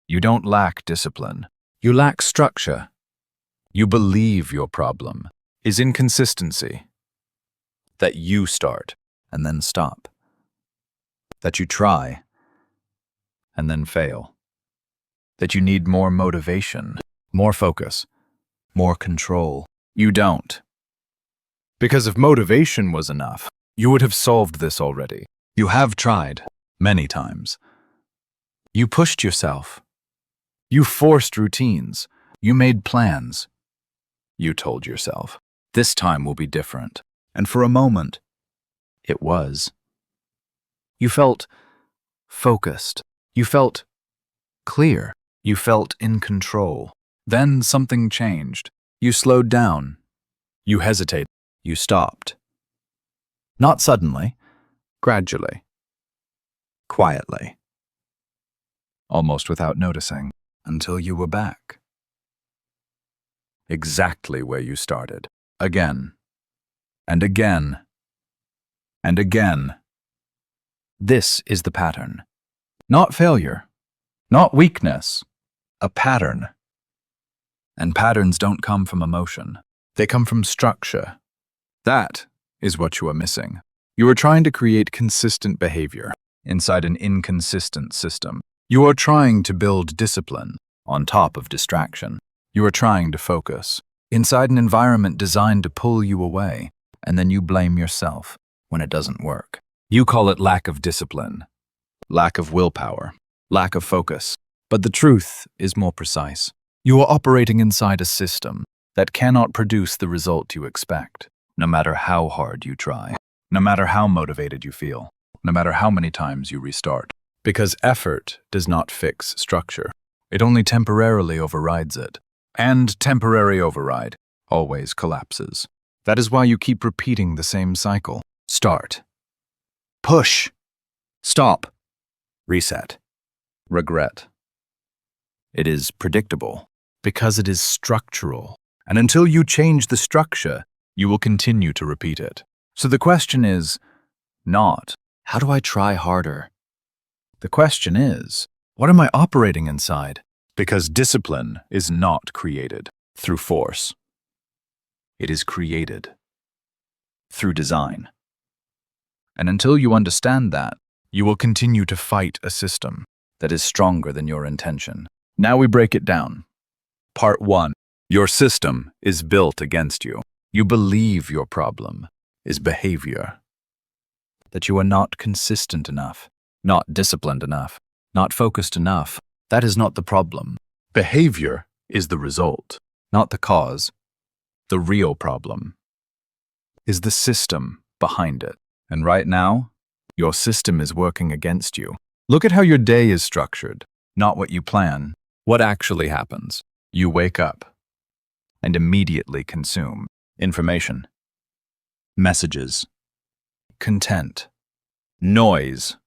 You don't lack discipline. You lack structure. You believe your problem is inconsistency. That you start and then stop. That you try and then fail. That you need more motivation, more focus, more control. You don't. Because if motivation was enough, you would have solved this already. You have tried many times. You pushed yourself. You forced routines. You made plans. You told yourself, this time will be different. And for a moment, it was. You felt focused. You felt clear. You felt in control. Then something changed. You slowed down. You hesitated. You stopped. Not suddenly, gradually, quietly, almost without noticing, until you were back. Exactly where you started. Again, and again, and again. This is the pattern. Not failure, not weakness, a pattern. And patterns don't come from emotion. They come from structure. That is what you are missing. You are trying to create consistent behavior inside an inconsistent system. You are trying to build discipline on top of distraction. You are trying to focus inside an environment designed to pull you away, and then you blame yourself when it doesn't work. You call it lack of discipline, lack of willpower, lack of focus. But the truth is more precise. You are operating inside a system that cannot produce the result you expect, no matter how hard you try, no matter how motivated you feel, no matter how many times you restart. Because effort does not fix structure. It only temporarily overrides it. And temporary override always collapses. That is why you keep repeating the same cycle. Start. Push. Stop. Reset. Regret. It is predictable because it is structural. And until you change the structure, you will continue to repeat it. So the question is not, how do I try harder? The question is, what am I operating inside? Because discipline is not created through force. It is created through design. And until you understand that, you will continue to fight a system that is stronger than your intention. Now we break it down. Part 1. Your system is built against you. You believe your problem is behavior. That you are not consistent enough, not disciplined enough, not focused enough. That is not the problem. Behavior is the result, not the cause. The real problem is the system behind it. And right now, your system is working against you. Look at how your day is structured, not what you plan. What actually happens? You wake up and immediately consume information, messages, content, noise.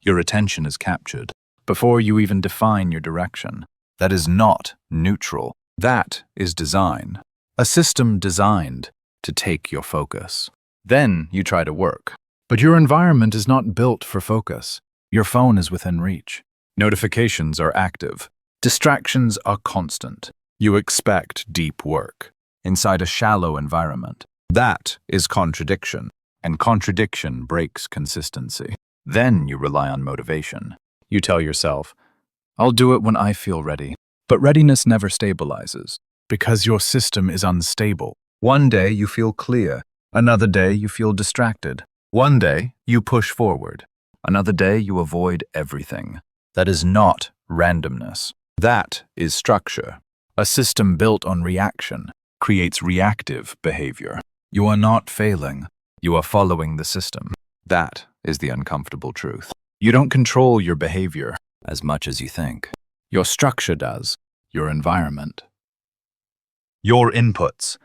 Your attention is captured before you even define your direction. That is not neutral. That is design. A system designed to take your focus. Then you try to work. But your environment is not built for focus. Your phone is within reach. Notifications are active. Distractions are constant. You expect deep work inside a shallow environment. That is contradiction, and contradiction breaks consistency. Then you rely on motivation. You tell yourself, I'll do it when I feel ready. But readiness never stabilizes, because your system is unstable. One day you feel clear. Another day you feel distracted. One day you push forward. Another day you avoid everything. That is not randomness. That is structure. A system built on reaction creates reactive behavior. You are not failing. You are following the system. That is the uncomfortable truth. You don't control your behavior as much as you think. Your structure does. Your environment. Your inputs.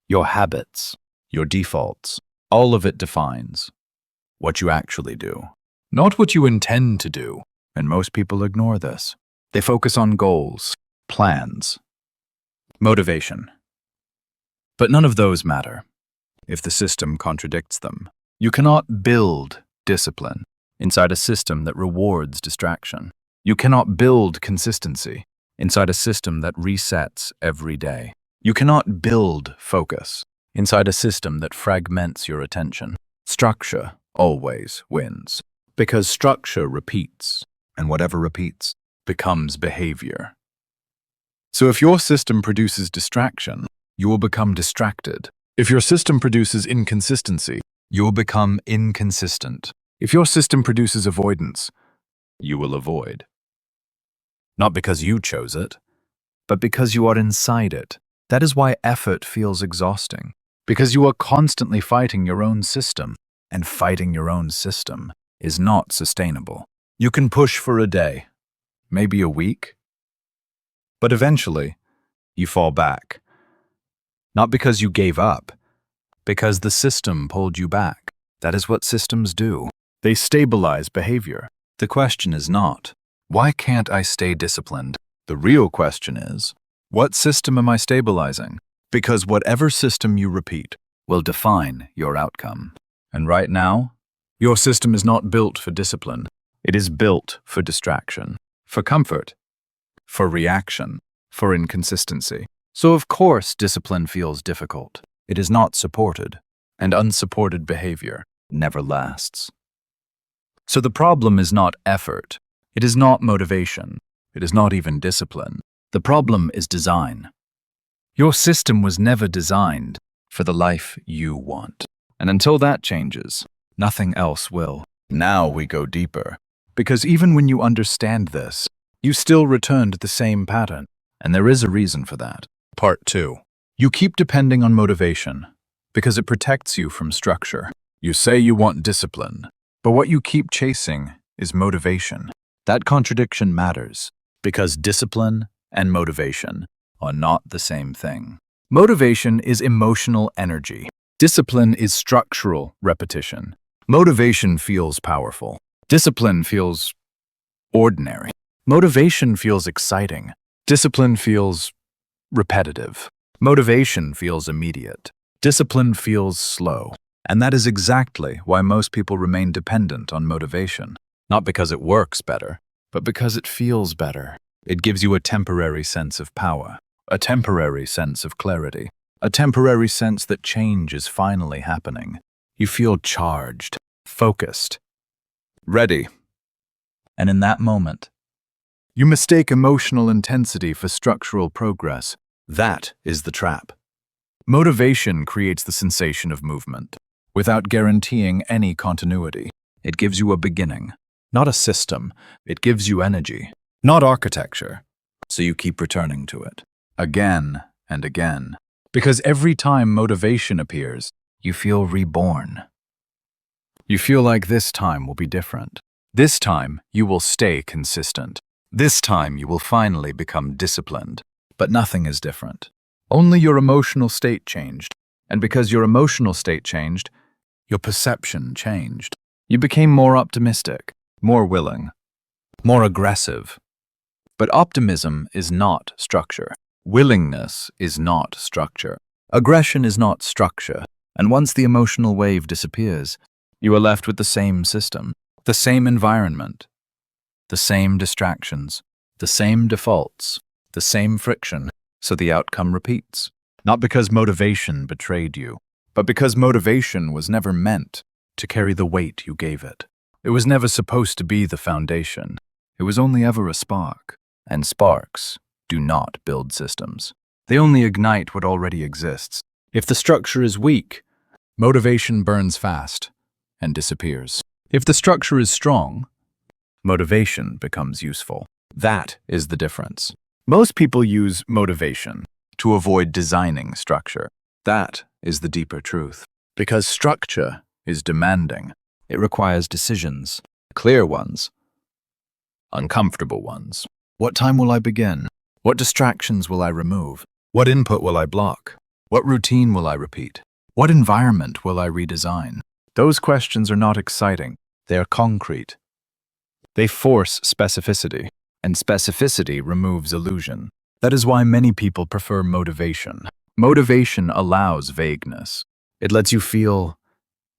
Your habits. Your defaults. All of it defines what you actually do, not what you intend to do. And most people ignore this. They focus on goals, plans, motivation. But none of those matter if the system contradicts them. You cannot build discipline inside a system that rewards distraction. You cannot build consistency inside a system that resets every day. You cannot build focus inside a system that fragments your attention. Structure always wins, because structure repeats, and whatever repeats becomes behavior. So if your system produces distraction, you will become distracted. If your system produces inconsistency, you will become inconsistent. If your system produces avoidance, you will avoid. Not because you chose it, but because you are inside it. That is why effort feels exhausting, because you are constantly fighting your own system, and fighting your own system is not sustainable. You can push for a day, maybe a week, but eventually you fall back. Not because you gave up, because the system pulled you back. That is what systems do. They stabilize behavior. The question is not, why can't I stay disciplined? The real question is, what system am I stabilizing? Because whatever system you repeat will define your outcome. And right now, your system is not built for discipline. It is built for distraction, for comfort, for reaction, for inconsistency. So of course discipline feels difficult. It is not supported, and unsupported behavior never lasts. So the problem is not effort. It is not motivation. It is not even discipline. The problem is design. Your system was never designed for the life you want. And until that changes, nothing else will. Now we go deeper. Because even when you understand this, you still return to the same pattern. And there is a reason for that. Part 2. You keep depending on motivation because it protects you from structure. You say you want discipline, but what you keep chasing is motivation. That contradiction matters because discipline and motivation are not the same thing. Motivation is emotional energy. Discipline is structural repetition. Motivation feels powerful. Discipline feels ordinary. Motivation feels exciting. Discipline feels repetitive. Motivation feels immediate. Discipline feels slow. And that is exactly why most people remain dependent on motivation. Not because it works better, but because it feels better. It gives you a temporary sense of power, a temporary sense of clarity, a temporary sense that change is finally happening. You feel charged, focused, ready. And in that moment, you mistake emotional intensity for structural progress. That is the trap. Motivation creates the sensation of movement without guaranteeing any continuity. It gives you a beginning, not a system. It gives you energy, not architecture. So you keep returning to it again and again. Because every time motivation appears, you feel reborn. You feel like this time will be different. This time you will stay consistent. This time you will finally become disciplined. But nothing is different. Only your emotional state changed. And because your emotional state changed, your perception changed. You became more optimistic, more willing, more aggressive. But optimism is not structure. Willingness is not structure. Aggression is not structure. And once the emotional wave disappears, you are left with the same system, the same environment, the same distractions, the same defaults, the same friction, so the outcome repeats. Not because motivation betrayed you, but because motivation was never meant to carry the weight you gave it. It was never supposed to be the foundation. It was only ever a spark. And sparks do not build systems. They only ignite what already exists. If the structure is weak, motivation burns fast and disappears. If the structure is strong, motivation becomes useful. That is the difference. Most people use motivation to avoid designing structure. That is the deeper truth. Because structure is demanding. It requires decisions, clear ones, uncomfortable ones. What time will I begin? What distractions will I remove? What input will I block? What routine will I repeat? What environment will I redesign? Those questions are not exciting. They are concrete. They force specificity, and specificity removes illusion. That is why many people prefer motivation. Motivation allows vagueness. It lets you feel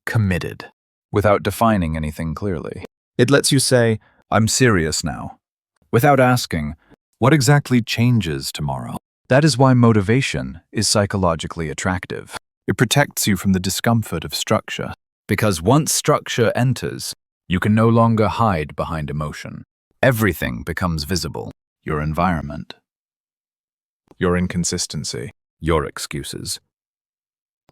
committed without defining anything clearly. It lets you say, I'm serious now, without asking, what exactly changes tomorrow? That is why motivation is psychologically attractive. It protects you from the discomfort of structure. Because once structure enters, you can no longer hide behind emotion. Everything becomes visible. Your environment, your inconsistency, your excuses,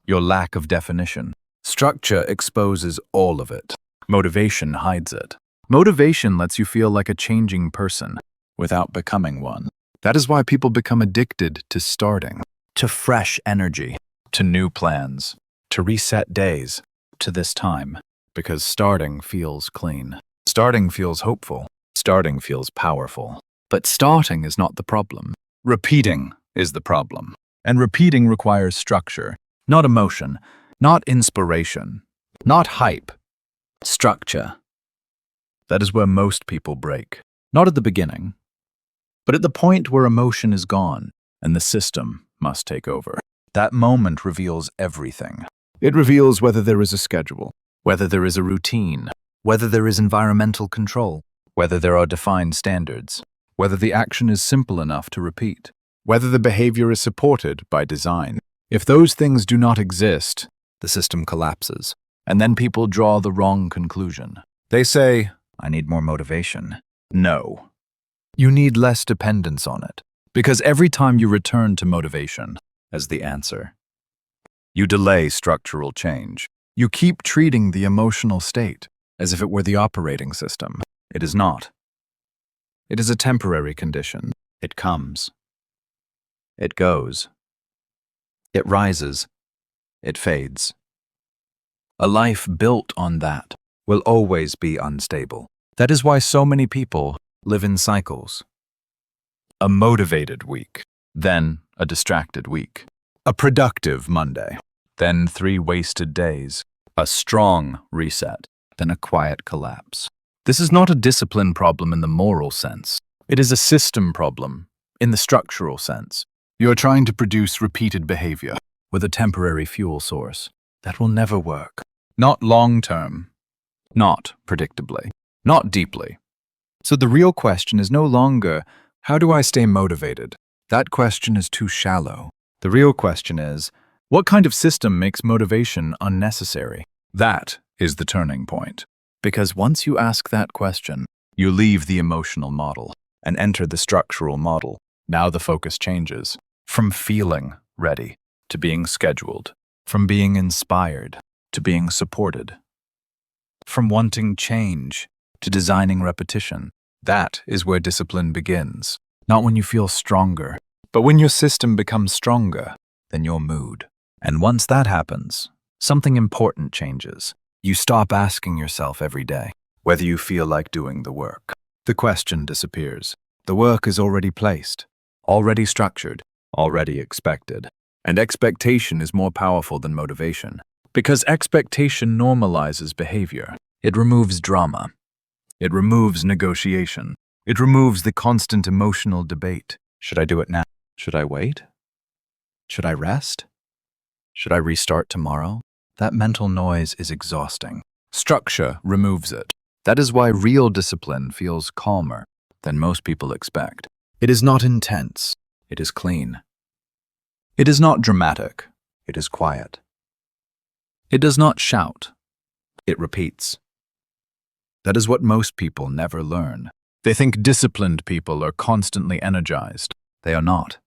your lack of definition. Structure exposes all of it. Motivation hides it. Motivation lets you feel like a changing person without becoming one. That is why people become addicted to starting, to fresh energy, to new plans, to reset days, to this time. Because starting feels clean. Starting feels hopeful. Starting feels powerful. But starting is not the problem. Repeating is the problem. And repeating requires structure, not emotion, not inspiration, not hype. Structure. That is where most people break. Not at the beginning, but at the point where emotion is gone and the system must take over. That moment reveals everything. It reveals whether there is a schedule, whether there is a routine, whether there is environmental control, whether there are defined standards, whether the action is simple enough to repeat, whether the behavior is supported by design. If those things do not exist, the system collapses, and then people draw the wrong conclusion. They say, I need more motivation. No. You need less dependence on it, because every time you return to motivation as the answer, you delay structural change. You keep treating the emotional state as if it were the operating system. It is not. It is a temporary condition. It comes. It goes. It rises. It fades. A life built on that will always be unstable. That is why so many people live in cycles. A motivated week, then a distracted week. A productive Monday, then 3 wasted days. A strong reset, then a quiet collapse. This is not a discipline problem in the moral sense. It is a system problem in the structural sense. You are trying to produce repeated behavior with a temporary fuel source. That will never work. Not long-term. Not predictably. Not deeply. So the real question is no longer, how do I stay motivated? That question is too shallow. The real question is, what kind of system makes motivation unnecessary? That is the turning point. Because once you ask that question, you leave the emotional model and enter the structural model. Now the focus changes from feeling ready to being scheduled, from being inspired to being supported, from wanting change to designing repetition. That is where discipline begins. Not when you feel stronger, but when your system becomes stronger than your mood. And once that happens, something important changes. You stop asking yourself every day whether you feel like doing the work. The question disappears. The work is already placed, already structured, already expected. And expectation is more powerful than motivation, because expectation normalizes behavior. It removes drama. It removes negotiation. It removes the constant emotional debate. Should I do it now? Should I wait? Should I rest? Should I restart tomorrow? That mental noise is exhausting. Structure removes it. That is why real discipline feels calmer than most people expect. It is not intense. It is clean. It is not dramatic. It is quiet. It does not shout. It repeats. That is what most people never learn. They think disciplined people are constantly energized. They are not.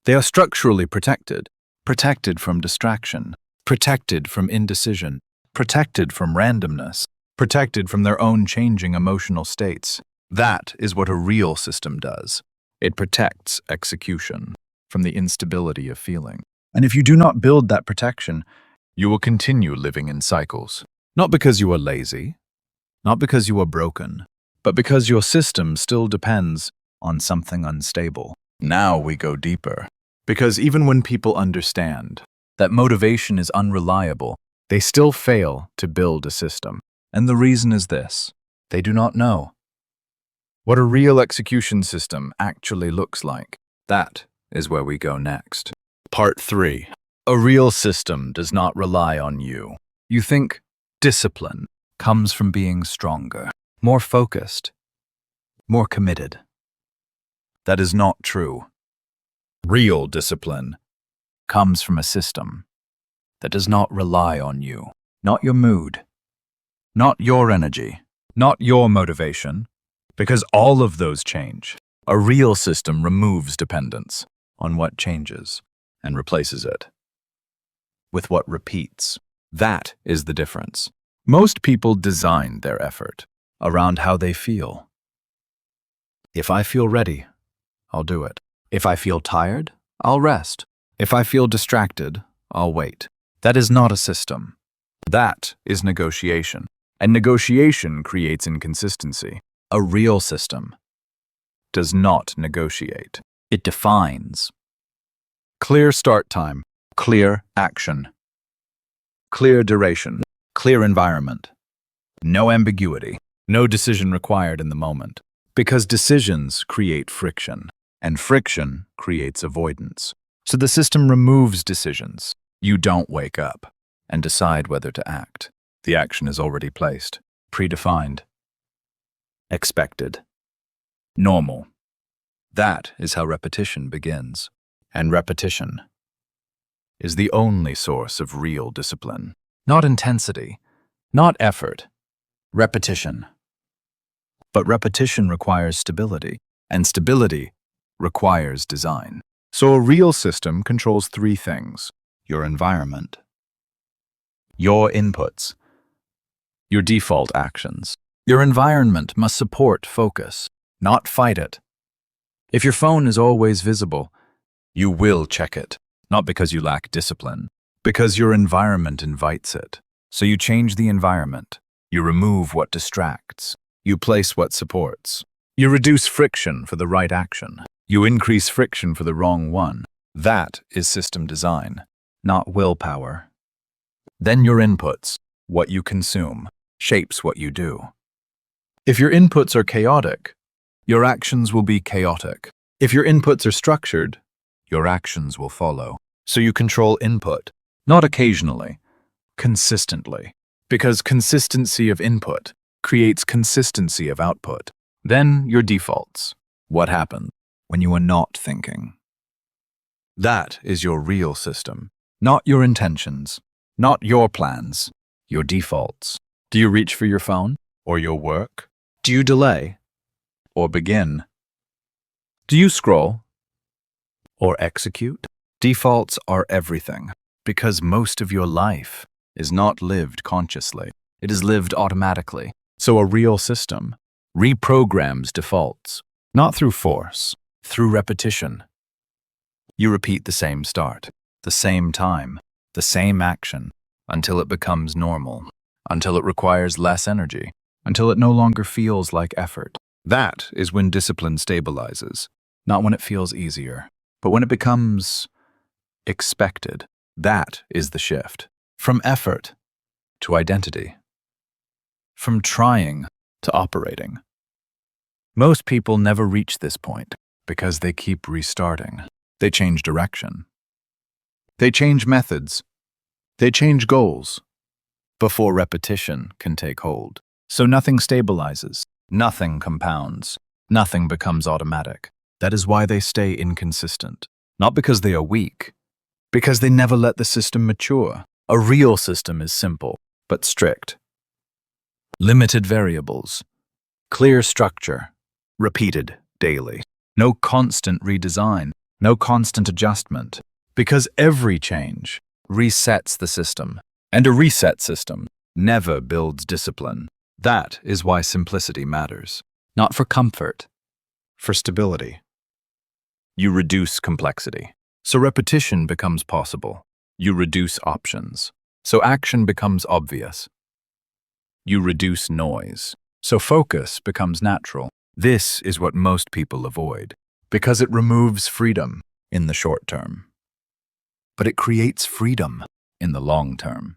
They are structurally protected. Protected from distraction, protected from indecision, protected from randomness, protected from their own changing emotional states. That is what a real system does. It protects execution from the instability of feeling. And if you do not build that protection, you will continue living in cycles. Not because you are lazy, not because you are broken, but because your system still depends on something unstable. Now we go deeper. Because even when people understand that motivation is unreliable, they still fail to build a system. And the reason is this: they do not know what a real execution system actually looks like. That is where we go next. Part 3. A real system does not rely on you. You think discipline comes from being stronger, more focused, more committed. That is not true. Real discipline comes from a system that does not rely on you, not your mood, not your energy, not your motivation, because all of those change. A real system removes dependence on what changes and replaces it with what repeats. That is the difference. Most people design their effort around how they feel. If I feel ready, I'll do it. If I feel tired, I'll rest. If I feel distracted, I'll wait. That is not a system. That is negotiation. And negotiation creates inconsistency. A real system does not negotiate. It defines. Clear start time, clear action, clear duration, clear environment, no ambiguity, no decision required in the moment. Because decisions create friction, and friction creates avoidance. So the system removes decisions. You don't wake up and decide whether to act. The action is already placed, predefined, expected, normal. That is how repetition begins. And repetition is the only source of real discipline. Not intensity, not effort, repetition. But repetition requires stability, and stability requires design. So a real system controls three things: your environment, your inputs, your default actions. Your environment must support focus, not fight it. If your phone is always visible, you will check it, not because you lack discipline, because your environment invites it. So you change the environment. You remove what distracts. You place what supports. You reduce friction for the right action. You increase friction for the wrong one. That is system design, not willpower. Then your inputs, what you consume, shapes what you do. If your inputs are chaotic, your actions will be chaotic. If your inputs are structured, your actions will follow. So you control input, not occasionally, consistently. Because consistency of input creates consistency of output. Then your defaults. What happens when you are not thinking? That is your real system, not your intentions, not your plans, your defaults. Do you reach for your phone or your work? Do you delay or begin? Do you scroll or execute? Defaults are everything, because most of your life is not lived consciously. It is lived automatically. So a real system reprograms defaults, not through force, through repetition. You repeat the same start, the same time, the same action, until it becomes normal, until it requires less energy, until it no longer feels like effort. That is when discipline stabilizes, not when it feels easier, but when it becomes expected. That is the shift. From effort to identity. From trying to operating. Most people never reach this point because they keep restarting. They change direction. They change methods. They change goals before repetition can take hold. So nothing stabilizes, nothing compounds, nothing becomes automatic. That is why they stay inconsistent. Not because they are weak, because they never let the system mature. A real system is simple, but strict. Limited variables, clear structure, repeated daily. No constant redesign, no constant adjustment, because every change resets the system, and a reset system never builds discipline. That is why simplicity matters. Not for comfort, for stability. You reduce complexity, so repetition becomes possible. You reduce options, so action becomes obvious. You reduce noise, so focus becomes natural. This is what most people avoid, because it removes freedom in the short term. But it creates freedom in the long term.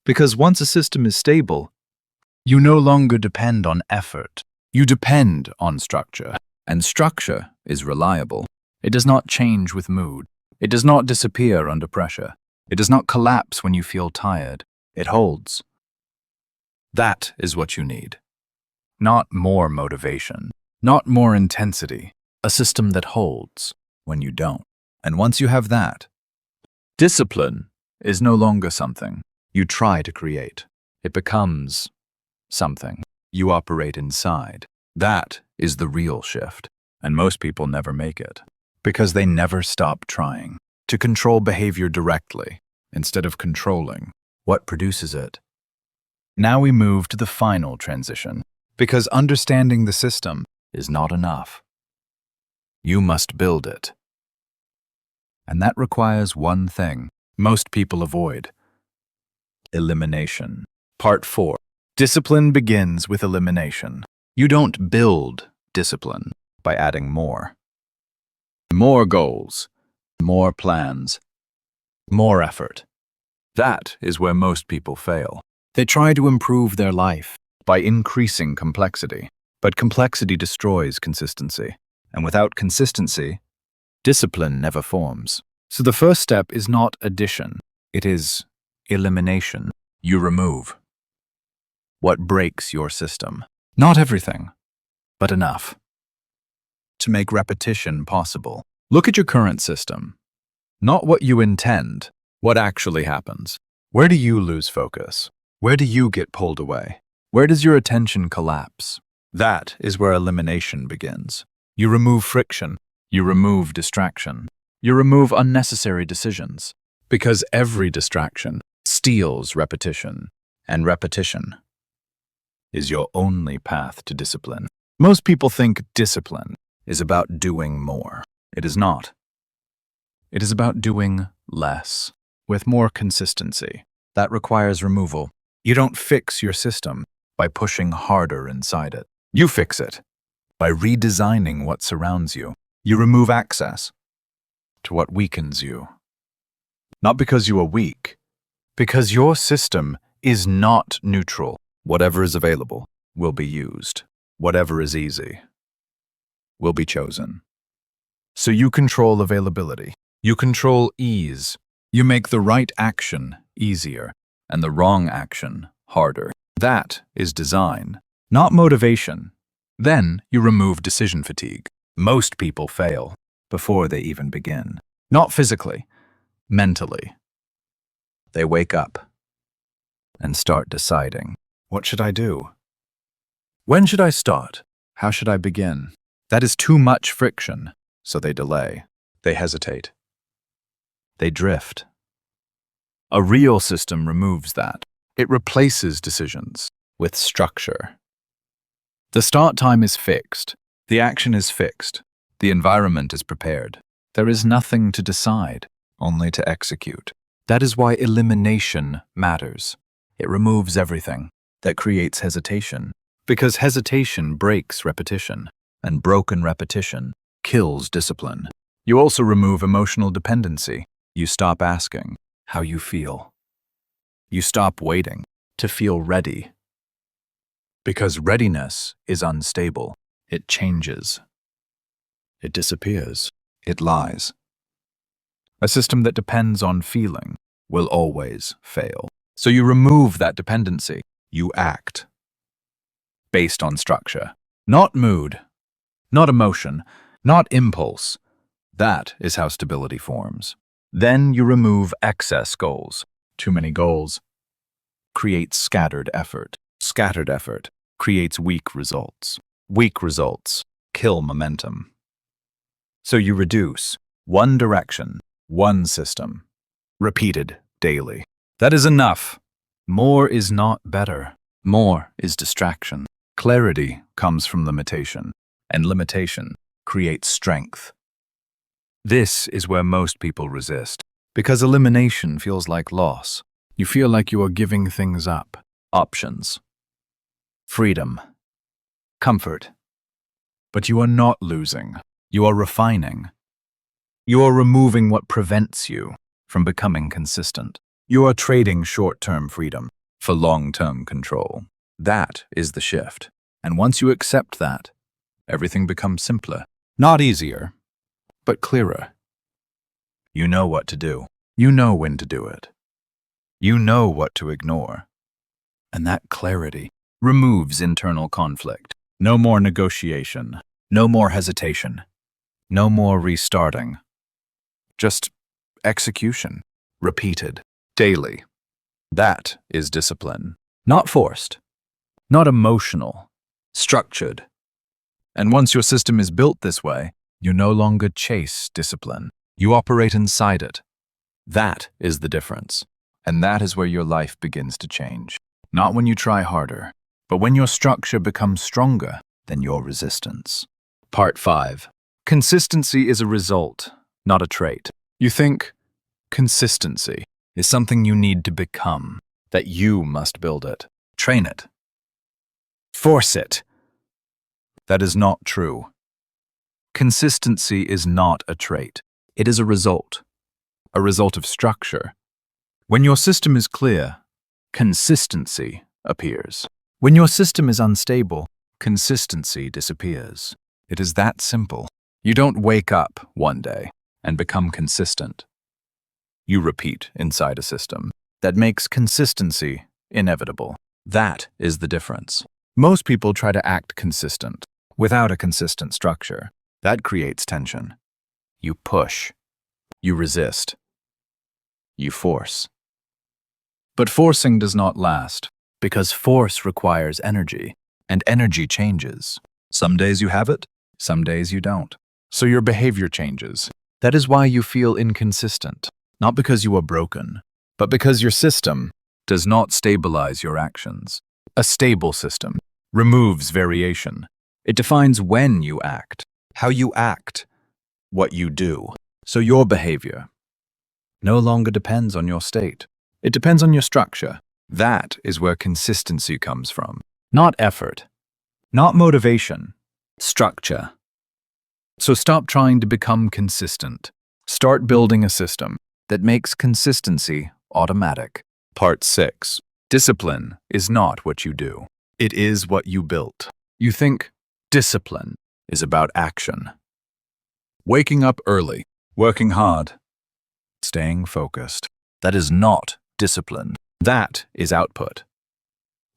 Because once a system is stable, you no longer depend on effort. You depend on structure, and structure is reliable. It does not change with mood. It does not disappear under pressure. It does not collapse when you feel tired. It holds. That is what you need. Not more motivation. Not more intensity. A system that holds when you don't. And once you have that, discipline is no longer something you try to create. It becomes something you operate inside. That is the real shift. And most people never make it because they never stop trying to control behavior directly instead of controlling what produces it. Now we move to the final transition because understanding the system is not enough. You must build it. And that requires one thing most people avoid: elimination. Part 4. Discipline begins with elimination. You don't build discipline by adding more. More goals, more plans, more effort. That is where most people fail. They try to improve their life by increasing complexity, but complexity destroys consistency. And without consistency, discipline never forms. So the first step is not addition, it is elimination. You remove what breaks your system. Not everything, but enough to make repetition possible. Look at your current system. Not what you intend, what actually happens. Where do you lose focus? Where do you get pulled away? Where does your attention collapse? That is where elimination begins. You remove friction. You remove distraction. You remove unnecessary decisions. Because every distraction steals repetition, and repetition is your only path to discipline. Most people think discipline is about doing more. It is not. It is about doing less, with more consistency. That requires removal. You don't fix your system by pushing harder inside it. You fix it by redesigning what surrounds you. You remove access to what weakens you. Not because you are weak, because your system is not neutral. Whatever is available will be used. Whatever is easy will be chosen. So you control availability. You control ease. You make the right action easier and the wrong action harder. That is design, not motivation. Then you remove decision fatigue. Most people fail before they even begin. Not physically, mentally. They wake up and start deciding, what should I do? When should I start? How should I begin? That is too much friction, so they delay. They hesitate. They drift. A real system removes that. It replaces decisions with structure. The start time is fixed. The action is fixed. The environment is prepared. There is nothing to decide, only to execute. That is why elimination matters. It removes everything that creates hesitation, because hesitation breaks repetition, and broken repetition kills discipline. You also remove emotional dependency. You stop asking how you feel. You stop waiting to feel ready. Because readiness is unstable. It changes. It disappears. It lies. A system that depends on feeling will always fail. So you remove that dependency. You act based on structure, not mood, not emotion, not impulse. That is how stability forms. Then you remove excess goals. Too many goals creates scattered effort. Scattered effort creates weak results. Weak results kill momentum. So you reduce one direction, one system, repeated daily. That is enough. More is not better. More is distraction. Clarity comes from limitation, and limitation creates strength. This is where most people resist, because elimination feels like loss. You feel like you are giving things up. Options, freedom, comfort. But you are not losing. You are refining. You are removing what prevents you from becoming consistent. You are trading short-term freedom for long-term control. That is the shift. And once you accept that, everything becomes simpler. Not easier, but clearer. You know what to do. You know when to do it. You know what to ignore. And that clarity removes internal conflict. No more negotiation. No more hesitation. No more restarting. Just execution. Repeated. Daily. That is discipline. Not forced. Not emotional. Structured. And once your system is built this way, you no longer chase discipline. You operate inside it. That is the difference. And that is where your life begins to change. Not when you try harder, but when your structure becomes stronger than your resistance. Part 5. Consistency is a result, not a trait. You think consistency is something you need to become, that you must build it, train it, force it. That is not true. Consistency is not a trait. It is a result of structure. When your system is clear, consistency appears. When your system is unstable, consistency disappears. It is that simple. You don't wake up one day and become consistent. You repeat inside a system that makes consistency inevitable. That is the difference. Most people try to act consistent without a consistent structure. That creates tension. You push. You resist. You force. But forcing does not last, because force requires energy, and energy changes. Some days you have it, some days you don't. So your behavior changes. That is why you feel inconsistent, not because you are broken, but because your system does not stabilize your actions. A stable system removes variation. It defines when you act, how you act, what you do. So your behavior no longer depends on your state. It depends on your structure. That is where consistency comes from. Not effort, not motivation, structure. So stop trying to become consistent. Start building a system that makes consistency automatic. Part 6. Discipline is not what you do. It is what you built. You think discipline is about action. Waking up early, working hard, staying focused. That is not discipline. That is output.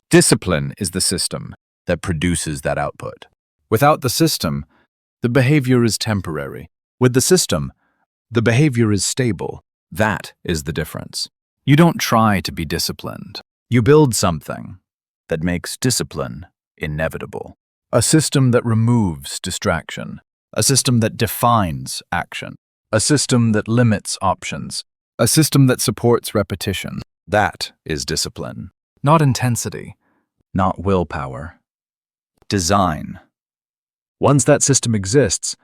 Discipline is the system that produces that output. Without the system, the behavior is temporary. With the system, the behavior is stable. That is the difference. You don't try to be disciplined. You build something that makes discipline inevitable. A system that removes distraction. A system that defines action. A system that limits options. A system that supports repetition. That is discipline. Not intensity. Not willpower. Design. Once that system exists,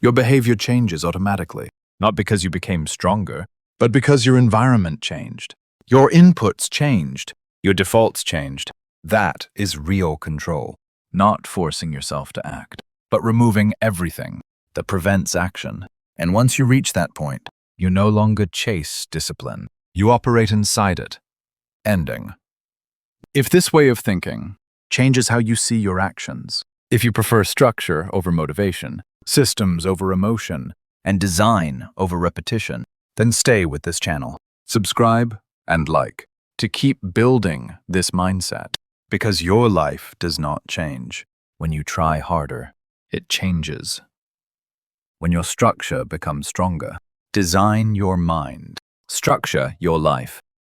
your behavior changes automatically. Not because you became stronger, but because your environment changed. Your inputs changed. Your defaults changed. That is real control. Not forcing yourself to act, but removing everything that prevents action. And once you reach that point, you no longer chase discipline. You operate inside it. Ending. If this way of thinking changes how you see your actions, if you prefer structure over motivation, systems over emotion, and design over repetition, then stay with this channel. Subscribe and like to keep building this mindset, because your life does not change when you try harder. It changes when your structure becomes stronger. Design your mind. Structure your life.